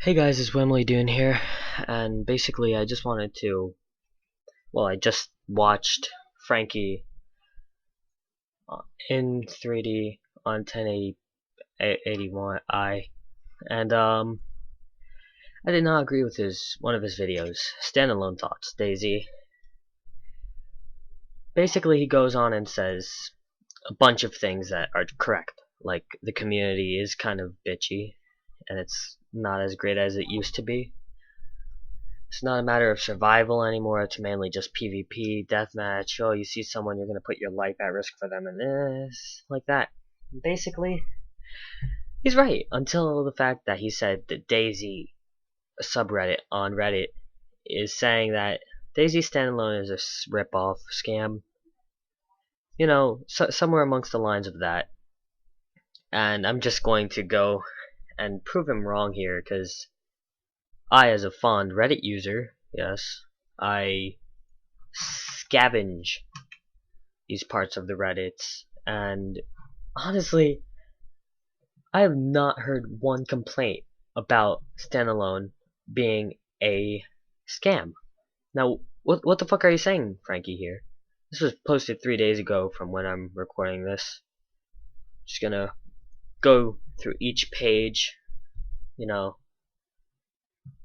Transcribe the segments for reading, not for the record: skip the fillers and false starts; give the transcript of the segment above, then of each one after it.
Hey guys, it's Wimly doing here, and basically I just wanted to, I just watched Frankie in 3D on 1080p, and I did not agree with one of his videos, Standalone Thoughts, DayZ. Basically he goes on and says a bunch of things that are correct, like the community is kind of bitchy, and it's not as great as it used to be. It's not a matter of survival anymore, it's mainly just PvP, deathmatch. Oh, you see someone, you're gonna put your life at risk for them, and this, like that. Basically, he's right, until the fact that he said that DayZ subreddit on Reddit is saying that DayZ Standalone is a rip-off scam. You know, somewhere amongst the lines of that. And I'm just going to go and prove him wrong here, because I, as a fond Reddit user, yes, I scavenge these parts of the Reddits, and honestly, I have not heard one complaint about Standalone being a scam. Now, what the fuck are you saying, Frankie, here? This was posted 3 days ago from when I'm recording this. Just gonna go through each page, you know,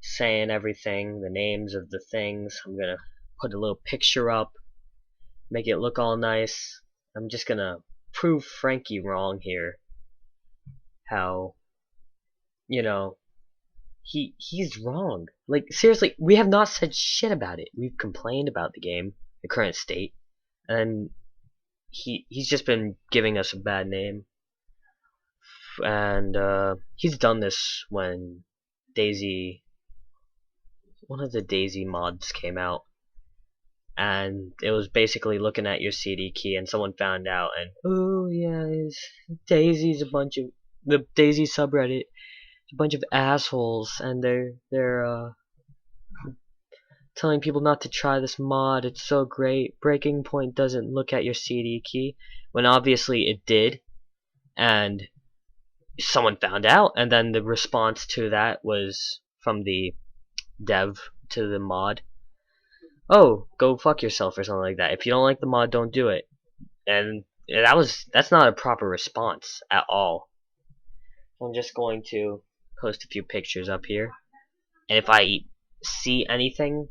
saying everything, the names of the things. I'm gonna put a little picture up, make it look all nice. I'm just gonna prove Frankie wrong here. How, you know, he's wrong. Like, seriously, we have not said shit about it. We've complained about the game, the current state, and he's just been giving us a bad name. And he's done this when one of the DayZ mods came out, and it was basically looking at your CD key, and someone found out, and oh yeah, DayZ's a bunch of the DayZ subreddit, a bunch of assholes, and they're telling people not to try this mod. It's so great. Breaking Point doesn't look at your CD key, when obviously it did, and someone found out, and then the response to that was from the dev to the mod, oh, go fuck yourself or something like that. If you don't like the mod, don't do it. And that's not a proper response at all. I'm just going to post a few pictures up here, and if I see anything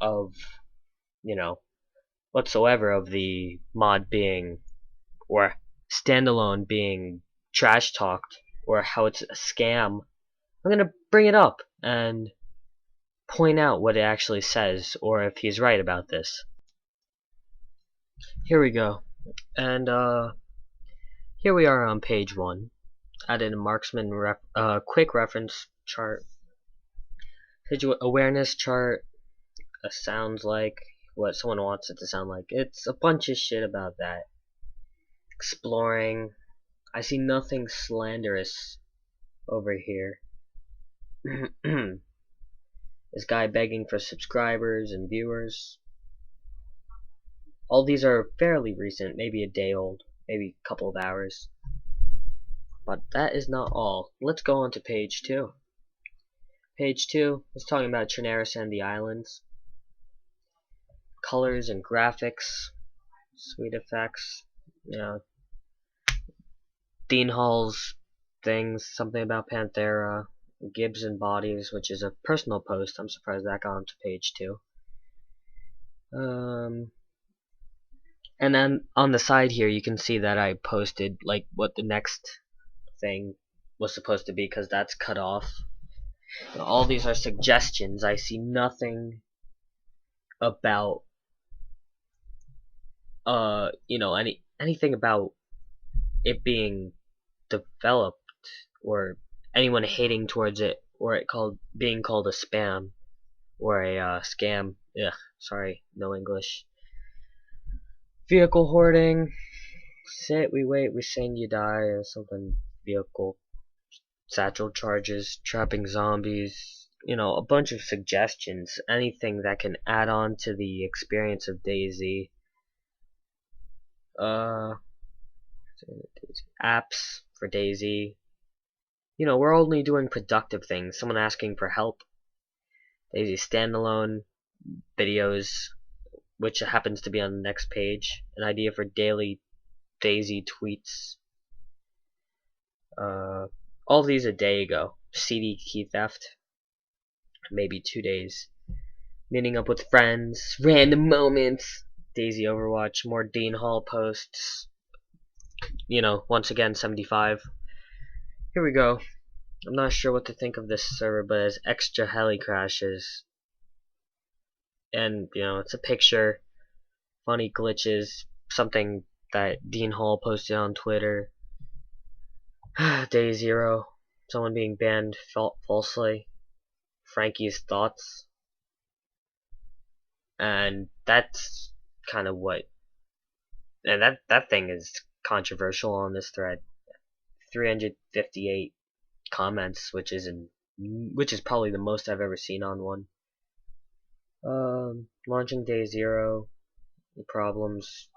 of, you know, whatsoever of the mod being, or Standalone being trash talked, or how it's a scam, I'm gonna bring it up and point out what it actually says, or if he's right about this. Here we go. And here we are on page 1. Added a marksman quick reference chart, awareness chart, sounds like what someone wants it to sound like. It's a bunch of shit about that. Exploring. I see nothing slanderous over here. This guy begging for subscribers and viewers. All these are fairly recent, maybe a day old, maybe a couple of hours. But that is not all. Let's go on to page 2. Page 2 is talking about Trinaris and the islands. Colors and graphics, sweet effects, you know, Dean Hall's things, something about Panthera, Gibbs and Bodies, which is a personal post. I'm surprised that got onto page 2. And then on the side here, you can see that I posted like what the next thing was supposed to be, because that's cut off. And all these are suggestions. I see nothing about you know, anything about it being developed, or anyone hating towards it, or it being called a spam or a scam. Ugh, sorry, no English. Vehicle hoarding. Sit, we wait, we sing, you die, or something. Vehicle satchel charges, trapping zombies. You know, a bunch of suggestions. Anything that can add on to the experience of DayZ. Apps for DayZ. you know, we're only doing productive things. Someone asking for help. DayZ Standalone videos, which happens to be on the next page. An idea for daily DayZ tweets. All these a day ago. CD key theft. Maybe 2 days. Meeting up with friends. Random moments. DayZ Overwatch. More Dean Hall posts. You know, once again, 75. Here we go. I'm not sure what to think of this server, but it has extra heli crashes. And, you know, it's a picture. Funny glitches. Something that Dean Hall posted on Twitter. Day 0. Someone being banned falsely. Frankie's thoughts. And that's kind of what. And that thing is controversial on this thread. 358 comments, which is probably the most I've ever seen on one. Launching Day 0. Problems.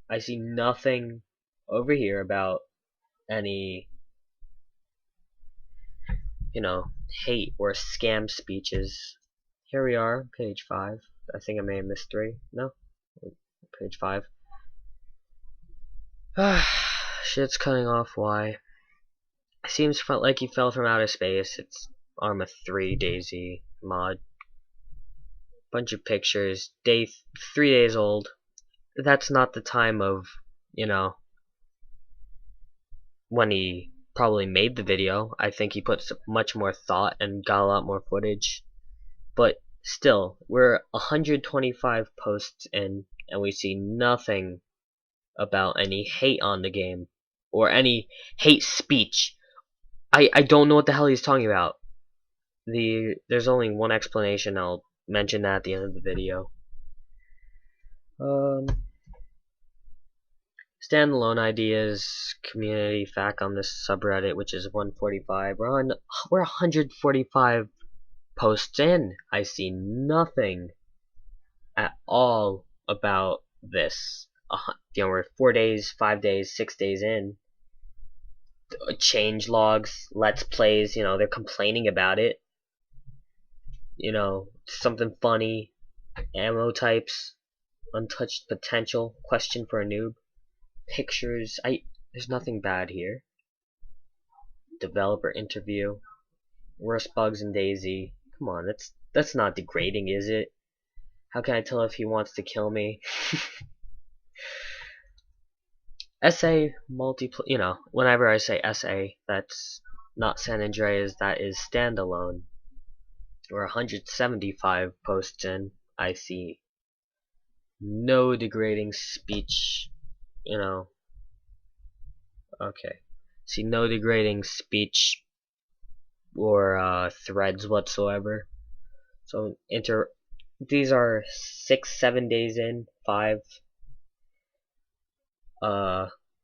I see nothing over here about any, you know, hate or scam speeches. Here we are, page 5. I think I may have missed 3. No? Page 5. Shit's cutting off. Why? Seems like he fell from outer space. It's Arma 3 DayZ Mod. Bunch of pictures. 3 days old. That's not the time of, you know, when he probably made the video. I think he put much more thought and got a lot more footage. But still, we're 125 posts in, and we see nothing about any hate on the game or any hate speech. I don't know what the hell he's talking about. There's only one explanation. I'll mention that at the end of the video. Standalone ideas, community fact on this subreddit, which is 145. We're 145 posts in. I see nothing at all about this. You know, we're 4 days, 5 days, 6 days in. Change logs, let's plays, you know, they're complaining about it. You know, something funny. Ammo types, untouched potential, question for a noob. Pictures, there's nothing bad here. Developer interview. Worst bugs in DayZ. Come on, that's not degrading, is it? How can I tell if he wants to kill me? SA multiplayer, you know, whenever I say SA, that's not San Andreas, that is Standalone. We're 175 posts in. I see no degrading speech, you know. Okay. See no degrading speech or threads whatsoever. So these are 6, 7 days in, 5.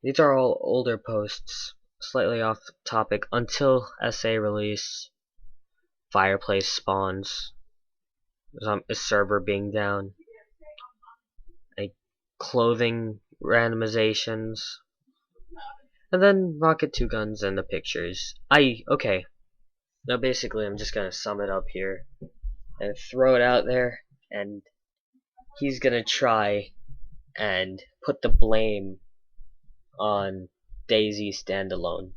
These are all older posts, slightly off topic. Until SA release, fireplace spawns. A server being down. Clothing randomizations. And then rocket 2 guns and the pictures. Okay. Now basically I'm just gonna sum it up here and throw it out there, and he's gonna try and put the blame on DayZ Standalone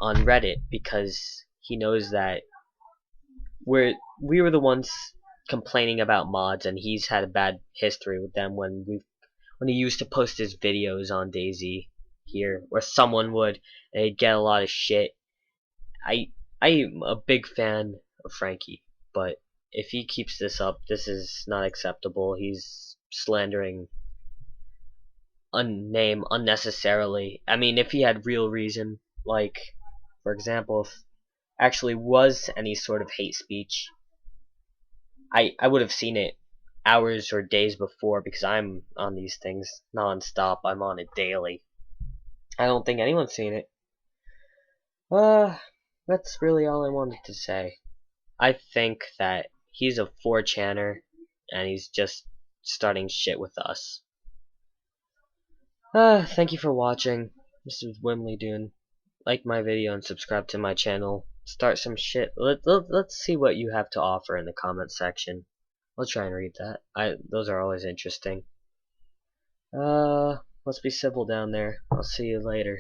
on Reddit, because he knows that we were the ones complaining about mods, and he's had a bad history with them when he used to post his videos on DayZ here, or someone would, and he'd get a lot of shit. I'm a big fan of Frankie, but if he keeps this up, this is not acceptable. He's slandering name unnecessarily. I mean, if he had real reason, like, for example, if actually was any sort of hate speech, I would have seen it hours or days before, because I'm on these things non-stop. I'm on it daily. I don't think anyone's seen it. That's really all I wanted to say. I think that he's a 4channer, and he's just starting shit with us. Thank you for watching. This is Wimly like my video and subscribe to my channel. Start some shit. Let's see what you have to offer in the comment section. I'll try and read that. Those are always interesting. Let's be civil down there. I'll see you later.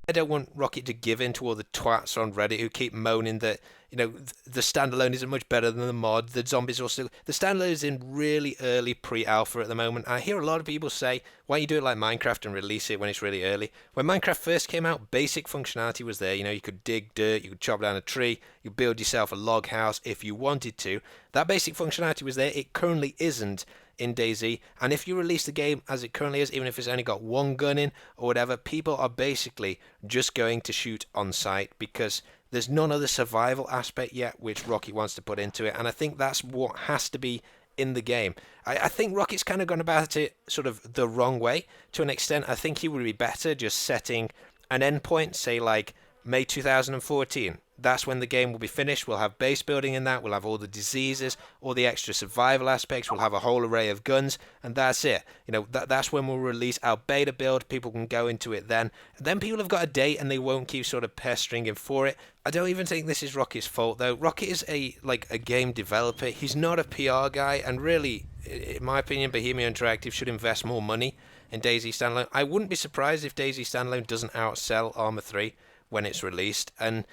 I don't want Rocket to give in to all the twats on Reddit who keep moaning that, you know, the standalone isn't much better than the mod. The zombies are still... The standalone is in really early pre-alpha at the moment. I hear a lot of people say, why don't you do it like Minecraft and release it when it's really early? When Minecraft first came out, basic functionality was there. You know, you could dig dirt, you could chop down a tree, you could build yourself a log house if you wanted to. That basic functionality was there. It currently isn't in DayZ, and if you release the game as it currently is, even if it's only got one gun in or whatever, people are basically just going to shoot on sight because there's none of the survival aspect yet which Rocket wants to put into it, and I think that's what has to be in the game. I think Rocket's kind of gone about it sort of the wrong way to an extent. I think he would be better just setting an endpoint, say like May 2014. That's when the game will be finished. We'll have base building in that. We'll have all the diseases, all the extra survival aspects. We'll have a whole array of guns, and that's it. You know, that's when we'll release our beta build. People can go into it then. And then people have got a date, and they won't keep sort of pestering him for it. I don't even think this is Rocket's fault, though. Rocket is a game developer. He's not a PR guy, and really, in my opinion, Bohemia Interactive should invest more money in DayZ Standalone. I wouldn't be surprised if DayZ Standalone doesn't outsell Arma 3 when it's released, and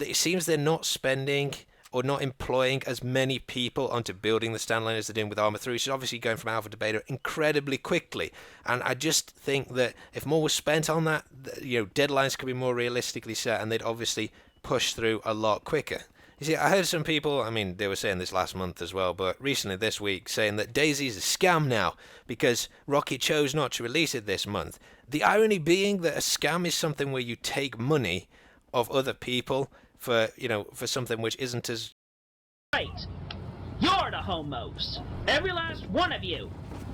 it seems they're not spending or not employing as many people onto building the standalone as they're doing with Arma 3, which is obviously going from alpha to beta incredibly quickly. And I just think that if more was spent on that, you know, deadlines could be more realistically set, and they'd obviously push through a lot quicker. You see, I heard some people, I mean, they were saying this last month as well, but recently this week, saying that DayZ is a scam now because Rocket chose not to release it this month. The irony being that a scam is something where you take money of other people for, you know, for something which isn't as... Right. You're the homos. Every last one of you.